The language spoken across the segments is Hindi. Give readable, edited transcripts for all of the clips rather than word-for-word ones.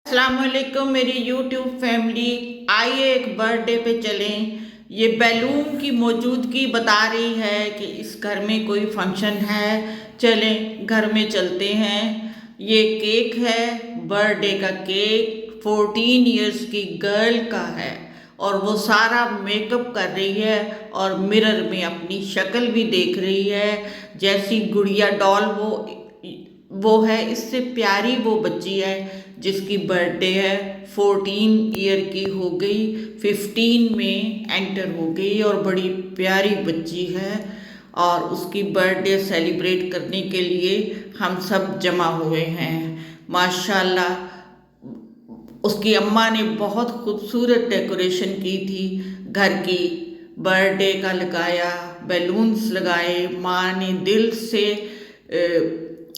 अस्सलाम वालेकुम मेरी यूट्यूब फैमिली। आइए एक बर्थडे पे चलें। ये बैलून की मौजूदगी बता रही है कि इस घर में कोई फंक्शन है। चलें घर में चलते हैं। ये केक है, बर्थडे का केक 14 इयर्स की गर्ल का है और वो सारा मेकअप कर रही है और मिरर में अपनी शक्ल भी देख रही है। जैसी गुड़िया डॉल वो है, इससे प्यारी वो बच्ची है जिसकी बर्थडे है। 14 ईयर की हो गई, 15 में एंटर हो गई और बड़ी प्यारी बच्ची है। और उसकी बर्थडे सेलिब्रेट करने के लिए हम सब जमा हुए हैं। माशाल्लाह, उसकी अम्मा ने बहुत खूबसूरत डेकोरेशन की थी घर की। बर्थडे का लगाया, बैलून्स लगाए, माँ ने दिल से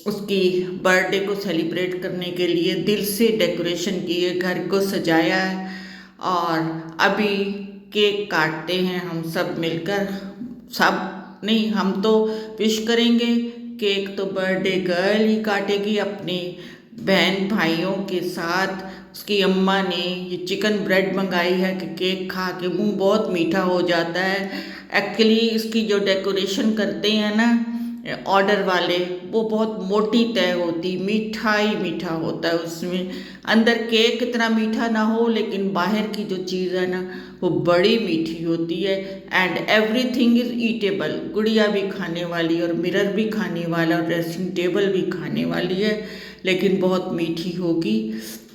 उसकी बर्थडे को सेलिब्रेट करने के लिए दिल से डेकोरेशन की है, घर को सजाया है। और अभी केक काटते हैं हम सब मिलकर। सब नहीं, हम तो विश करेंगे। केक तो बर्थडे गर्ल ही काटेगी अपने बहन भाइयों के साथ। उसकी अम्मा ने ये चिकन ब्रेड मंगाई है कि केक खा के मुंह बहुत मीठा हो जाता है। एक्चुअली इसकी जो डेकोरेशन करते हैं ना ऑर्डर वाले, वो बहुत मोटी तय होती, मीठा ही मीठा होता है उसमें। अंदर केक इतना मीठा ना हो लेकिन बाहर की जो चीज़ है ना वो बड़ी मीठी होती है। And everything is eatable. गुड़िया भी खाने वाली और मिरर भी खाने वाला और ड्रेसिंग टेबल भी खाने वाली है, लेकिन बहुत मीठी होगी।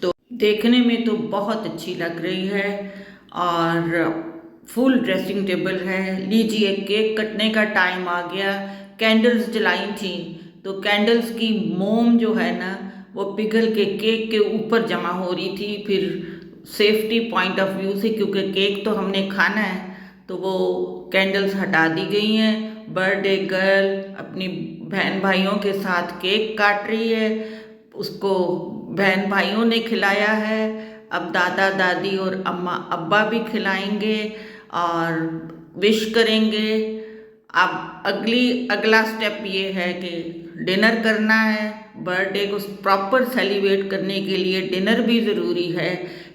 तो देखने में तो बहुत अच्छी लग रही है और फुल ड्रेसिंग टेबल है। लीजिए, केक कटने का टाइम आ गया। कैंडल्स जलाई थी तो कैंडल्स की मोम जो है ना वो पिघल के केक के ऊपर जमा हो रही थी। फिर सेफ्टी पॉइंट ऑफ व्यू से, क्योंकि केक तो हमने खाना है, तो वो कैंडल्स हटा दी गई हैं। बर्थडे गर्ल अपनी बहन भाइयों के साथ केक काट रही है। उसको बहन भाइयों ने खिलाया है, अब दादा दादी और अम्मा अब्बा भी खिलाएंगे और विश करेंगे। अब अगला स्टेप ये है कि डिनर करना है। बर्थडे को प्रॉपर सेलिब्रेट करने के लिए डिनर भी ज़रूरी है।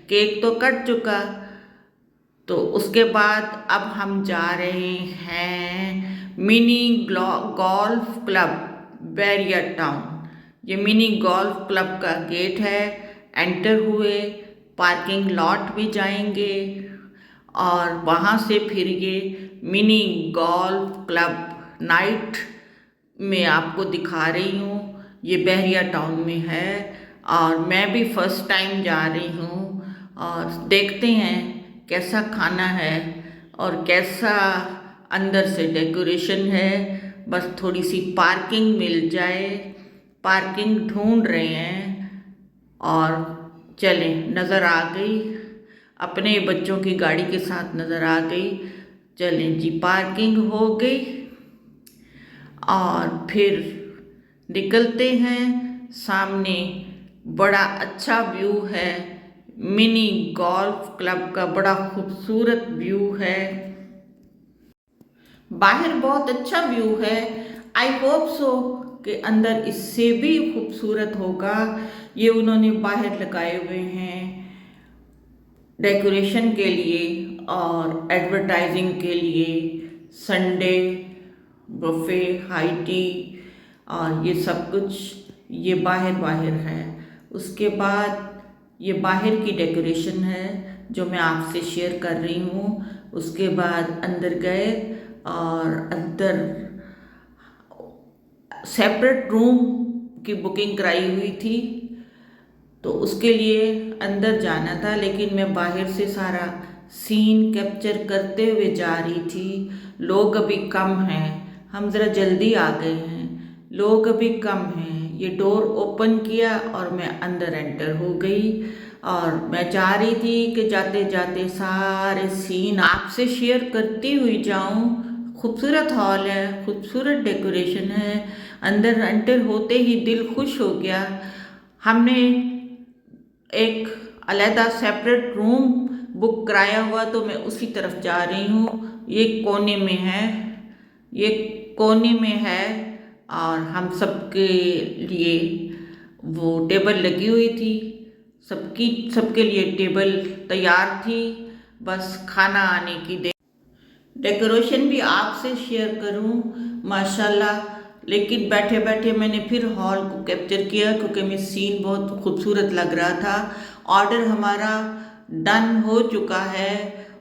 केक तो कट चुका, तो उसके बाद अब हम जा रहे हैं mini golf club barrier town. ये मिनी गोल्फ क्लब का गेट है। एंटर हुए, पार्किंग लॉट भी जाएंगे और वहाँ से फिर ये मिनी गोल्फ क्लब नाइट में आपको दिखा रही हूँ। ये बहरिया टाउन में है और मैं भी फर्स्ट टाइम जा रही हूँ। और देखते हैं कैसा खाना है और कैसा अंदर से डेकोरेशन है। बस थोड़ी सी पार्किंग मिल जाए, पार्किंग ढूंढ रहे हैं। और चलें, नज़र आ गई, अपने बच्चों की गाड़ी के साथ नज़र आ गई। चलें जी, पार्किंग हो गई और फिर निकलते हैं। सामने बड़ा अच्छा व्यू है, मिनी गोल्फ क्लब का बड़ा खूबसूरत व्यू है। बाहर बहुत अच्छा व्यू है। आई होप सो कि अंदर इससे भी खूबसूरत होगा। ये उन्होंने बाहर लगाए हुए हैं डेकोरेशन के लिए और एडवर्टाइजिंग के लिए। संडे बफे, हाई टी और ये सब कुछ ये बाहर है। उसके बाद ये बाहर की डेकोरेशन है जो मैं आपसे शेयर कर रही हूँ। उसके बाद अंदर गए और अंदर सेपरेट रूम की बुकिंग कराई हुई थी, तो उसके लिए अंदर जाना था, लेकिन मैं बाहर से सारा सीन कैप्चर करते हुए जा रही थी। लोग अभी कम हैं, हम ज़रा जल्दी आ गए हैं, लोग अभी कम हैं। ये डोर ओपन किया और मैं अंदर एंटर हो गई और मैं चाह रही थी कि जाते जाते सारे सीन आपसे शेयर करती हुई जाऊं। खूबसूरत हॉल है, खूबसूरत डेकोरेशन है। अंदर एंटर होते ही दिल खुश हो गया। हमने एक अलहदा सेपरेट रूम बुक कराया हुआ, तो मैं उसी तरफ जा रही हूँ। ये कोने में है, ये कोने में है और हम सबके लिए वो टेबल लगी हुई थी। सबके लिए टेबल तैयार थी, बस खाना आने की देर। डेकोरेशन भी आपसे शेयर करूं, माशाल्लाह। लेकिन बैठे बैठे मैंने फिर हॉल को कैप्चर किया क्योंकि मैं सीन बहुत खूबसूरत लग रहा था। ऑर्डर हमारा डन हो चुका है।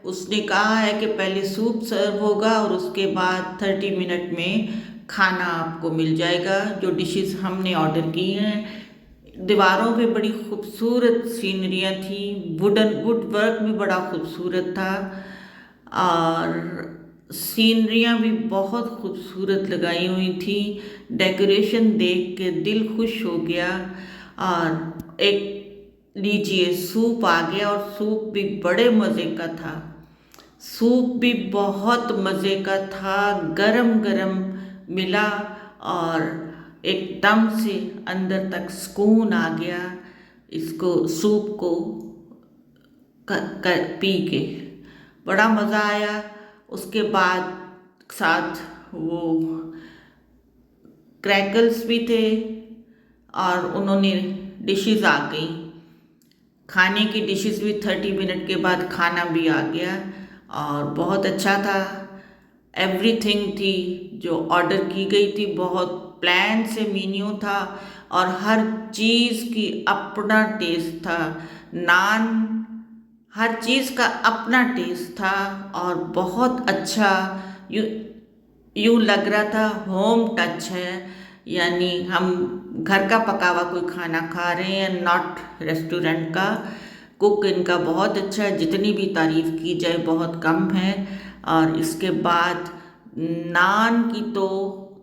उसने कहा है कि पहले सूप सर्व होगा और उसके बाद 30 मिनट में खाना आपको मिल जाएगा। जो डिशेस हमने ऑर्डर की हैं, दीवारों पे बड़ी खूबसूरत सीनरियाँ थी, वुड वर्क भी बड़ा खूबसूरत था और सीनरियाँ भी बहुत खूबसूरत लगाई हुई थी। डेकोरेशन देख के दिल खुश हो गया। और एक लीजिए सूप आ गया और सूप भी बड़े मज़े का था। सूप भी बहुत मज़े का था, गरम गरम मिला और एकदम से अंदर तक सुकून आ गया इसको सूप को पी के। बड़ा मज़ा आया। उसके बाद साथ वो क्रैकल्स भी थे और उन्होंने डिशेस आ गई, खाने की डिशेस भी। 30 मिनट के बाद खाना भी आ गया और बहुत अच्छा था। एवरीथिंग थी जो ऑर्डर की गई थी, बहुत प्लान से मेन्यू था और हर चीज़ की अपना टेस्ट था। नान, हर चीज़ का अपना टेस्ट था और बहुत अच्छा यूँ लग रहा था होम टच है, यानी हम घर का पका हुआ कोई खाना खा रहे हैं, नॉट रेस्टोरेंट का। कुक इनका बहुत अच्छा है, जितनी भी तारीफ़ की जाए बहुत कम है। और इसके बाद नान की तो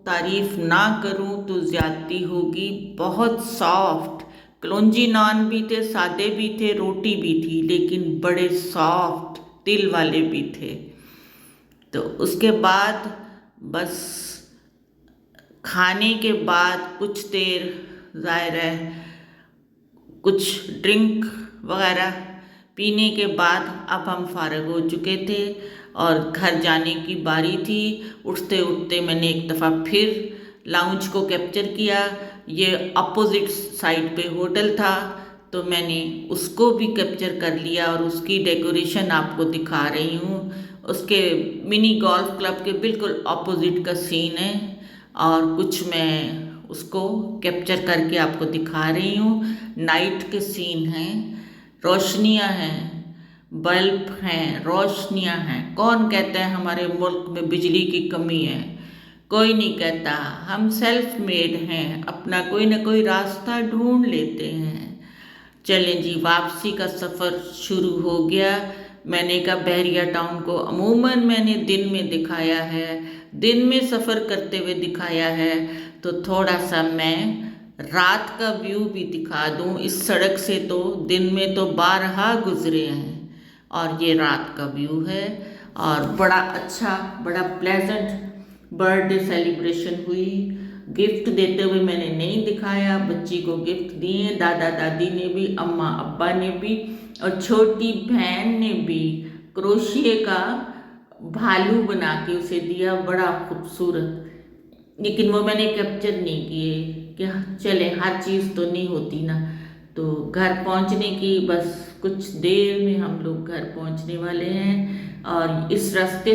तारीफ़ ना करूं तो ज़्यादती होगी। बहुत सॉफ्ट कलौंजी नान भी थे, सादे भी थे, रोटी भी थी, लेकिन बड़े सॉफ्ट तिल वाले भी थे। तो उसके बाद बस खाने के बाद कुछ देर ज़ाहिर है कुछ ड्रिंक वगैरह पीने के बाद अब हम फारग हो चुके थे और घर जाने की बारी थी। उठते उठते मैंने एक दफ़ा फिर लाउंज को कैप्चर किया। ये अपोजिट साइड पे होटल था तो मैंने उसको भी कैप्चर कर लिया और उसकी डेकोरेशन आपको दिखा रही हूँ। उसके मिनी गोल्फ क्लब के बिल्कुल अपोजिट का सीन है और कुछ मैं उसको कैप्चर करके आपको दिखा रही हूँ। नाइट के सीन हैं, रोशनियाँ हैं, बल्ब हैं, रोशनियाँ हैं। कौन कहता है हमारे मुल्क में बिजली की कमी है? कोई नहीं कहता। हम सेल्फ मेड हैं, अपना कोई ना कोई रास्ता ढूंढ लेते हैं। चलें जी, वापसी का सफ़र शुरू हो गया। मैंने कहा बहरिया टाउन को अमूमन मैंने दिन में दिखाया है, दिन में सफ़र करते हुए दिखाया है, तो थोड़ा सा मैं रात का व्यू भी दिखा दूं। इस सड़क से तो दिन में तो बारहा गुजरे हैं और ये रात का व्यू है। और बड़ा अच्छा, बड़ा प्लेजेंट बर्थडे सेलिब्रेशन हुई। गिफ्ट देते हुए मैंने नहीं दिखाया, बच्ची को गिफ्ट दिए, दादा दादी ने भी, अम्मा अब्बा ने भी और छोटी बहन ने भी क्रोशिए का भालू बना के उसे दिया, बड़ा खूबसूरत। लेकिन वो मैंने कैप्चर नहीं किए कि चले हर चीज़ तो नहीं होती ना। तो घर पहुंचने की बस कुछ देर में हम लोग घर पहुंचने वाले हैं और इस रास्ते